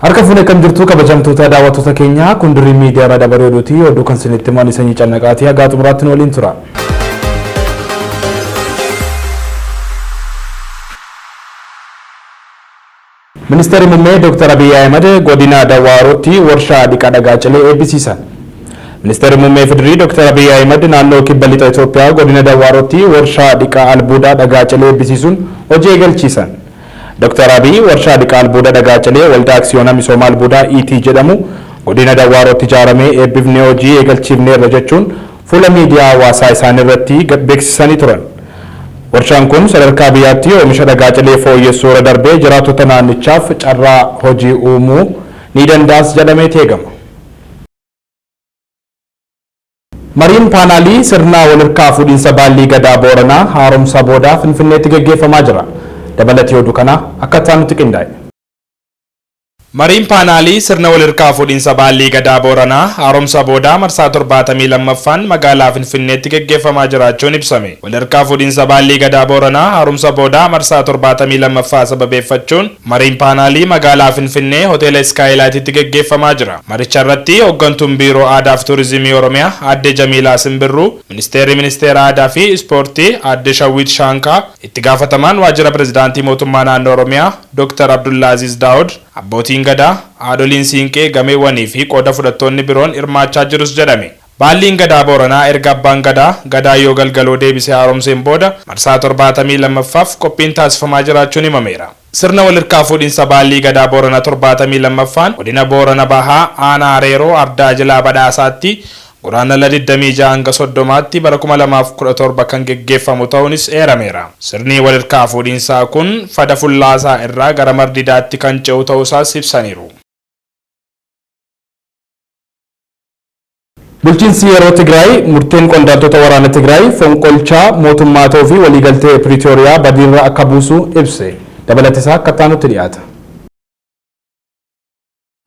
Harka fuune kan jirtu kabajamtoota daawwattoota keenya kun Dirree Miidiyaa irraa dabaree oduuti oduu kan isinitti himu sanyii cannaqaatii haga xumuraatti waliin tura. Ministeerri Muummee Dr. Abiy Ahmed godina Dawaarotti warshaa dhiqaa dhagaa cilee eebbisiisan. Ministeerri Muummee Federaalaa Dr. Abiy Ahmed naannoo kibba lixa Itoophiyaa godina Dawaarotti warshaa dhiqaa albuudaa dhagaa cilee eebbisiisuun hojii eegalchiisan. Dr. Abiy warshaa dhiqaa albuudaa dhagaa cilee waldaa aksiyoona misooma albuudaa ET jedhamu godina Dawaarotti ijaaramee eebbifnee hojii eegalchiifneerra jechuun fuula miidiyaa hawaasaa isaanii irratti beeksisanii turan. Warshaan kun sadarkaa biyyaatti oomisha dhagaa cilee fooyyessuu irra darbee jiraattota naannichaaf carraa hojii uumuu ni danda'as jedhamee eegama. Mariin paanaalii sirna walirkaa fuudhinsa baallii gadaa Booranaa haaromsa boodaa Finfinneetti gaggeeffamaa jira. Dabalatii oduu kana akka taanutti qindaa'e. Mariin paanaalii sirna walirkaa fuudhinsa baallii gadaa Booranaa haaromsa boodaa marsaa 72ffaan magaalaa Finfinneetti gaggeeffamaa jiraachuun ibsame. Walirkaa fuudhinsa baallii gadaa Booranaa haaromsa boodaa marsaa 72ffaa sababeeffachuun mariin paanaalii magaalaa Finfinnee hoteela Iskaayilaatitti gaggeeffamaa jira. Maricha irratti hooggantuun biiroo aadaa fi tuurizimii Oromiyaa Aadde Jamiilaa Simbirruu, ministeera aadaa fi ispoortii Aadde Shawwiit Shaankaa, itti gaafatamaan waajjira pirezidaantii mootummaa naannoo Oromiyaa Dr. Abdullaaziz Daawud, abbootiin gadaa, haadholiin siinqee, gameewwanii fi qooda fudhattoonni biroon hirmaachaa jirus jedhame. Baalliin gadaa Booranaa erga abbaan gadaa yoo galgaloo deebisee haaromseen booda marsaa 72ffaaf qophiin taasifamaa jiraachuun himameera. Sirna walirkaa fuudhinsa baallii gadaa Booranaa 72ffaan godina Boorana Bahaa aanaa Areeroo Ardaa Jilaa Badhaasaatti Guraandhala 26 hanga 30tti bara 2017 kan gaggeeffamu ta'uunis eerameera. Sirni walirkaa fuudhinsaa kun fada fullaasaa irraa gara mardidaatti kan ce'u ta'uusaas ibsaniiru. Bulchiinsi yeroo Tigraay murteen qondaaltota waraana Tigraay fonqolchaa mootummaa ta'uu fi waliigaltee Piriitooriyaa badiirra akka buusu ibse. Dabalataa akka taanutti dhiyaata.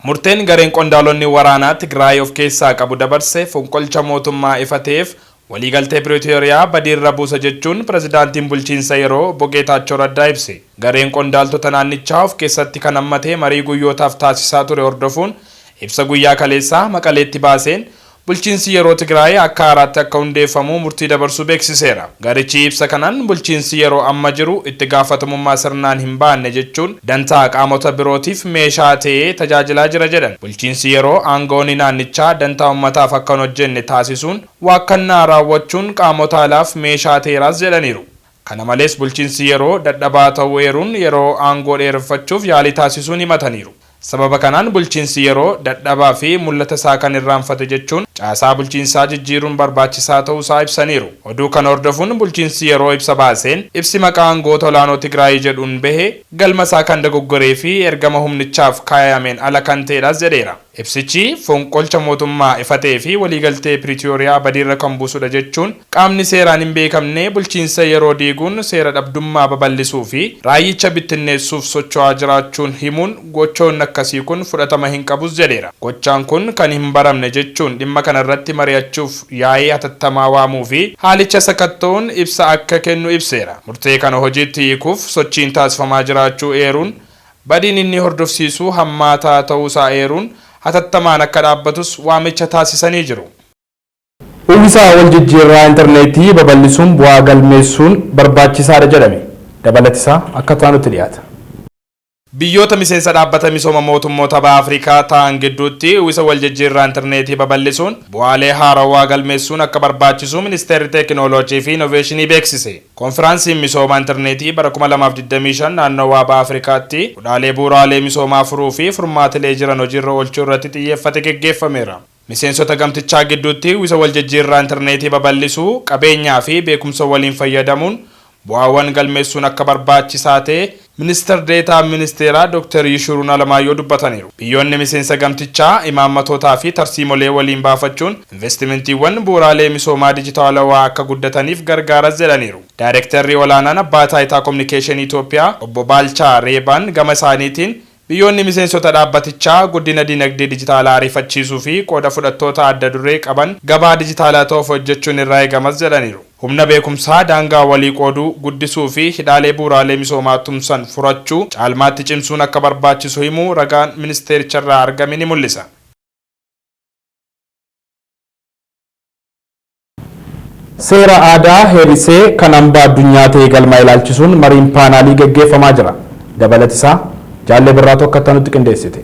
Murteen gareen qondaalonni waraanaa Tigraay of keessaa qabu dabarse fonqolcha mootummaa ifateef waliigaltee Piriitooriyaa badiirra buusa jechuun pirezidaantiin bulchiinsa yeroo Bogeetaachoo Raddaa ibse. Gareen qondaaltota naannichaa of keessatti kan hammatee marii guyyootaaf taasisaa ture hordofuun ibsa guyyaa kaleessaa Maqaleetti baaseen bulchiinsi yeroo Tigraay akka haaraatti akka hundeeffamu murtii dabarsuu beeksiseera. Garichi ibsa kanaan bulchiinsi yeroo amma jiru itti gaafatamummaa sirnaan hin baanne jechuun dantaa qaamota birootiif meeshaa ta'ee tajaajilaa jira jedhan. Bulchiinsi yeroo aangoonni naannichaa dantaa ummataaf akka hin hojjenne taasisuun waakkannaa raawwachuun qaamota alaaf meeshaa ta'eeraas jedhaniiru. Kana malees bulchiinsi yeroo dadhabaa ta'uu eeruun yeroo aangoo dheereffachuuf yaalii taasisuun himataniiru. Sababa kanaan bulchiinsi yeroo dadhabaa fi mul'ata isaa kan irraanfate jechuun caasaa bulchiinsaa jijjiiruun barbaachisaa ta'uusaa ibsaniiru. Oduu kan hordofuun bulchiinsi yeroo ibsa baaseen ibsi maqaa aangoota olaanoo Tigraay jedhuun bahe galma isaa kan dogoggoree fi ergama humnichaaf kaayameen ala kan ta'edhas jedheera. Ibsichi fonqolcha mootummaa ifatee fi waliigaltee Piriitooriyaa badiirra kan buusudha jechuun qaamni seeraan hin beekamne bulchiinsa yeroo diiguun seera dhabdummaa babal'isuu fi raayyicha bittinneessuuf socho'aa jiraachuun himuun gochoonni akkasii kun fudhatama hin qabus jedheera. Gochaan kun kan hin baramne jechuun dhimma kana irratti mari'achuuf yaa'ee hatattamaa waamuu fi haalicha sakatta'uun ibsa akka kennu ibseera. Murtee kana hojiitti hiikuuf sochiin taasifamaa jiraachuu eeruun badiin inni hordofsiisuu hammaataa ta'uusaa eeruun hatattamaan akka dhaabbatus waamicha taasisanii jiru. Uwwisa wal jijjiirraa intarneetii babal'isuun bu'aa galmeessuun barbaachisaadha jedhame. Dabalataa akka taanutti dhiyaata. Biyyoota miseensa dhaabbata misooma mootummoota baha Afrikaa ta'an gidduutti uwwisa wal jijjiirraa intarneetii babal'isuun bu'aalee haarawaa galmeessuun akka barbaachisu ministeerri teekinooloojii fi innoveeshinii beeksise. Konfiraansiin misooma intarneetii bara 2025 naannawaa baha Afrikaatti bu'aalee bu'uuraalee misoomaa furuu fi furmaatilee jiran hojiirra oolchuu irratti xiyyeeffate gaggeeffameera. Miseensota gamtichaa gidduutti uwwisa wal jijjiirraa intarneetii babal'isuu qabeenyaa fi beekumsa waliin fayyadamuun bu'aawwan galmeessuun akka barbaachisaa ta'e Ministeer Deetaa Ministeeraa Dr. Yishuruun Alamaayyoo dubbataniiru. Biyyoonni miseensa gamtichaa imaammatotaa fi tarsiimolee waliin baafachuun investimentiiwwan bu'uuraalee misoomaa dijitaalawaa akka guddataniif gargaaras jedhaniiru. Daayirektarri olaanaan abbaa taayitaa kominikeeshinii Itoophiyaa obbo Baalchaa Reebaan gama isaaniitiin biyyoonni miseensota dhaabbatichaa guddina dinagdee dijitaalaa ariifachiisuu fi qooda fudhattoota adda duree qaban gabaa dijitaalaa ta'uuf hojjechuun irraa eegamas jedhaniiru. Humna beekumsaa daangaa walii qooduu guddisuu fi hidhaalee bu'uuraalee misoomaa tumsan furachuu caalmaatti cimsuun akka barbaachisu himuu ragaan ministeericharraa argame ni mul'isa. Seera aadaa heerisee kan hambaa addunyaa ta'e galma ilaalchisuun mariin paanaalii gaggeeffamaa jira. Dabalatisaa Jaallee Birraatu akka nutti qindeessite.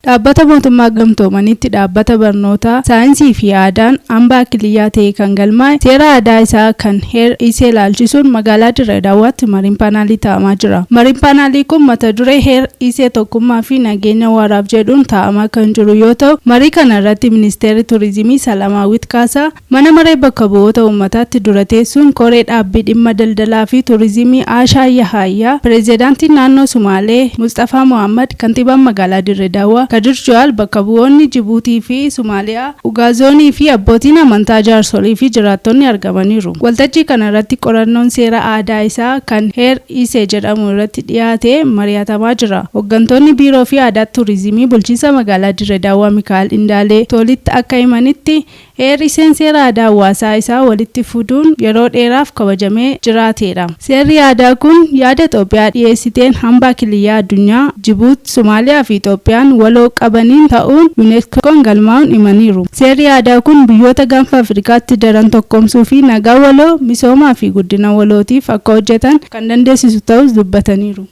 Dhaabbata mootummaa gamtoomanitti dhaabbata barnoota saayinsii fi aadaan hambaa kiliyyaa ta'e kan galmaa'e seera aadaa isaa kan heerisee ilaalchisuun magaalaa Dirree Dawaatti mariin paanaalii taa'amaa jira. Mariin paanaalii kun mata duree heerisee tokkummaa fi nageenya waaraaf jedhuun taa'amaa kan jiru yoo ta'u, marii kana irratti ministeerri turizimii Salamaawwit Kaasaa mana maree bakka bu'oota uummataatti dura teessuun koree dhaabbii dhimma daldalaa fi turizimii Aashaa Yahayyaa, pireezidaantiin naannoo Sumaalee Mustafaa Mohammad, kantiibaan magaalaa Dirree Dawaa Kadir Juwaal, bakka bu'oonni Jibuutii fi Somaaliyaa, Ugaazonii fi abbootiin amantaa jaarsolii fi jiraattonni argamaniiru. Waltajjii kana irratti qorannoon seera aadaa isaa kan heerisee jedhamu irratti dhiyaatee mari'atamaa jira. Hooggantoonni biiroo fi aadaa turizimii bulchiinsa magaalaa Dirree Dawaa Mikaa'el Indaalee Tolitti akka himanitti heeriseen seera aadaa hawaasaa isaa walitti fiduun yeroo dheeraaf kabajamee jiraateedha. Seerri aadaa kun yaada Itoophiyaa dhiyeessiteen hambaa kiliyyaa addunyaa Jibuutii, Somaaliyaa fi Itoophiyaan waloo qabaniin ta'uun UNESCOon galmaa'uun himaniiru. Seerri aadaa kun biyyoota gaanfa Afrikaatti daran tokkoomsuu fi nagaa waloo, misoomaa fi guddina walootiif akka hojjetan kan dandeessisu ta'us dubbataniiru.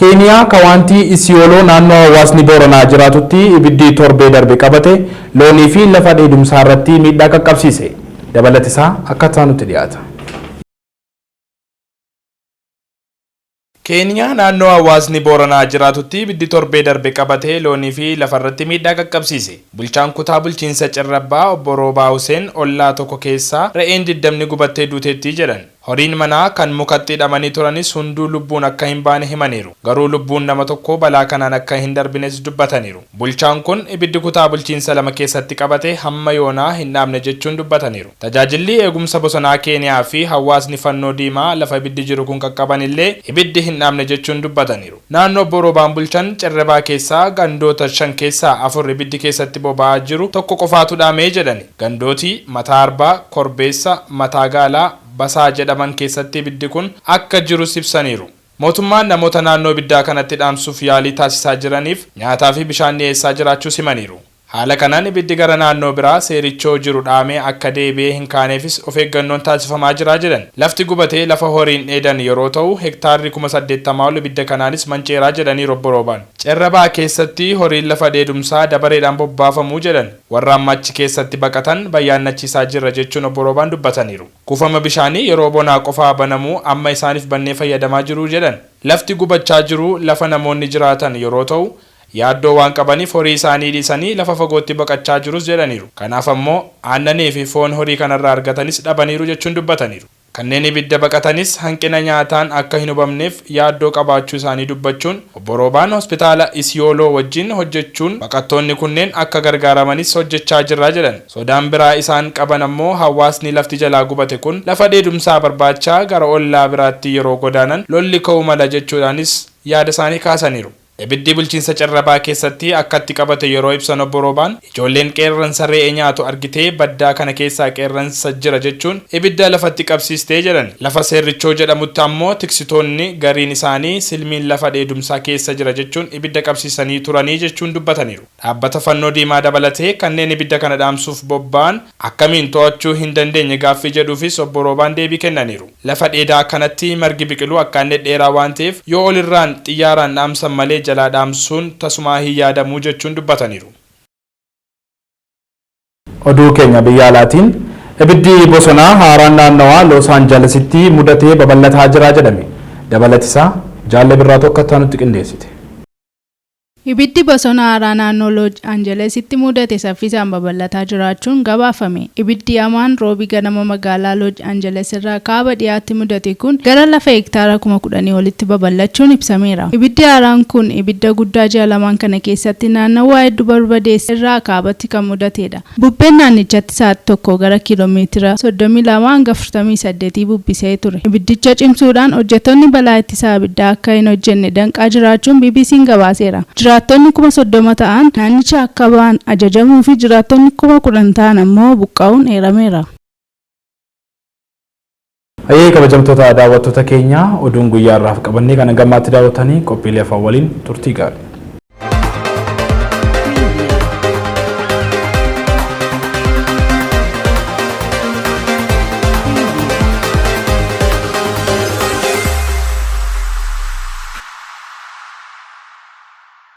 Keeniyaa kawaantii Isiyooloo naannoo hawaasni Booranaa jiraatutti ibiddi torbee darbe qabate loonii fi lafa dheedumsaa irratti miidhaa qaqqabsiise. Dabalatisaa akka nutti dhiyaata. Keeniyaa naannoo hawaasni Booranaa jiraatutti ibiddi torbee darbe qabatee loonii fi lafarratti miidhaa qaqqabsiise. Bulchaan kutaa bulchiinsa Cirrabbaa obbo Roobaa Huseen ollaa tokko keessaa re'een 20 gubattee duuteetti jedhan. Horiin manaa kan mukatti hidhamanii turanis hunduu lubbuun akka hin baane himaniiru. Garuu lubbuun nama tokko balaa kanaan akka hin darbines dubbataniiru. Bulchaan kun ibiddi kutaa bulchiinsa lama keessatti qabate hamma yoonaa hin dhaabne jechuun dubbataniiru. Tajaajilli eegumsa bosonaa Keeniyaa fi hawaasni fannoo diimaa lafa ibiddi jiru kun qaqqaban illee ibiddi hin dhaabne jechuun dubbataniiru. Naannoo obbo Roobaan bulchan Cirrabaa keessaa gandoota 5 keessaa 4 ibiddi keessatti boba'aa jiru tokko qofaatu dhaamee jedhani. Gandooti Mataa Arbaa, Korbeessa, Mataa Gaalaa, Basaa jedhaman keessatti ibiddi kun akka jiru ibsaniiru. Mootummaan namoota naannoo ibiddaa kanatti dhaamsuuf yaalii taasisaa jiraniif nyaataa fi bishaan dhiyeessaa jiraachuu himaniiru. Haala kanaan ibiddi gara naannoo biraa seerichoo jiru dhaamee akka deebi'ee hin kaaneefis of eeggannoon taasifamaa jira jedhan. Lafti gubatee lafa horiin dheedan yeroo ta'u hektaarri 80,000 ol ibidda kanaanis manceeraa jedhanii obbo Roobaan. Cirrabaa keessatti horiin lafa dheedumsaa dabareedhaan bobbaafamuu jedhan. Warra amma achi keessatti baqatan bayyaannachiisaa jirra jechuun obbo Roobaan dubbataniiru. Kuufama bishaanii yeroo bonaa qofaa banamuu amma isaaniif bannee fayyadamaa jiru jedhan. Lafti gubachaa jiru lafa namoonni jiraatan yeroo ta'u yaaddoo waan qabaniif horii isaanii dhiisanii lafa fagootti baqachaa jirus jedhaniiru. Kanaaf ammoo aannanii fi foon horii kanarraa argatanis dhabaniiru jechuun dubbataniiru. Kanneen ibidda baqatanis hanqina nyaataan akka hin hubamneef yaaddoo qabaachuu isaanii dubbachuun obbo Roobaan hospitaala Isiyooloo wajjin hojjechuun baqattoonni kunneen akka gargaaramanis hojjechaa jirra jedhan. Sodaan biraa isaan qaban ammoo hawaasni lafti jalaa gubate kun lafa dheedumsaa barbaachaa gara ollaa biraatti yeroo godaanan lolli ka'uu mala jechuudhaanis yaada isaanii kaasaniiru. Ibiddi bulchiinsa Cirrabaa keessatti akkatti qabate yeroo ibsan obbo Roobaan ijoolleen qeerransa re'ee nyaatu argitee baddaa kana keessaa qeerransa jira jechuun ibidda lafatti qabsiistee jedhan. Lafa seerrichoo jedhamutti ammoo tiksitoonni gariin isaanii silmiin lafa dheedumsaa keessa jira jechuun ibidda qabsiisanii turanii jechuun dubbataniiru. Dhaabbata fannoo diimaa dabalatee kanneen ibidda kana dhaamsuuf bobba'an akkamiin to'achuu hin dandeenye gaaffii jedhuufis obbo Roobaan deebii kennaniiru. Lafa dheedaa kanatti margi biqiluu akkaan dhedheeraa waan ta'eef yoo olirraan xiyyaaraan dhaamsan malee jalaa dhaamsuun tasumaa hin yaadamuu jechuun dubbataniiru. Oduu keenya biyya alaatiin ibiddi bosonaa haaraan naannawaa Los Angelesitti mudatee babal'ataa jira jedhame. Dabalatisaa Jaallee Birraatu akka nutti qindeessite. Ibiddi bosona haaraa naannoo Los Angelesitti mudate saffisaan babal'ataa jiraachuun gabaafame. Ibiddi hamaan roobii ganama magaalaa Los Angeles irraa kaaba dhiyaatti mudate kun gara lafa hektaara 10,000 olitti babal'achuun ibsameera. Ibiddi haaraan kun ibidda guddaa ji'a lamaan kana keessatti naannawaa hedduu barbadeesse irraa kaabatti kan mudatedha. Bubbeen naannichatti sa'aatii tokko gara kiiloomeetira 32 hanga 48 bubbisee ture. Ibiddicha cimsuudhaan hojjettoonni balaa ittisaa ibiddaa akka hin hojjenne danqaa jiraachuun BBC'n gabaaseera. jiraattonni 30,000 ta'an naannicha akka ba'an ajajamuu fi jiraattonni 10,000 ta'an ammoo buqqaa'uun eerameera. Ayyee kabajamtoota daawwattoota keenya oduun guyyaa irraaf qabannee kan gammaatti daawwatanii qophiilee afaan waliin turtii gaarii.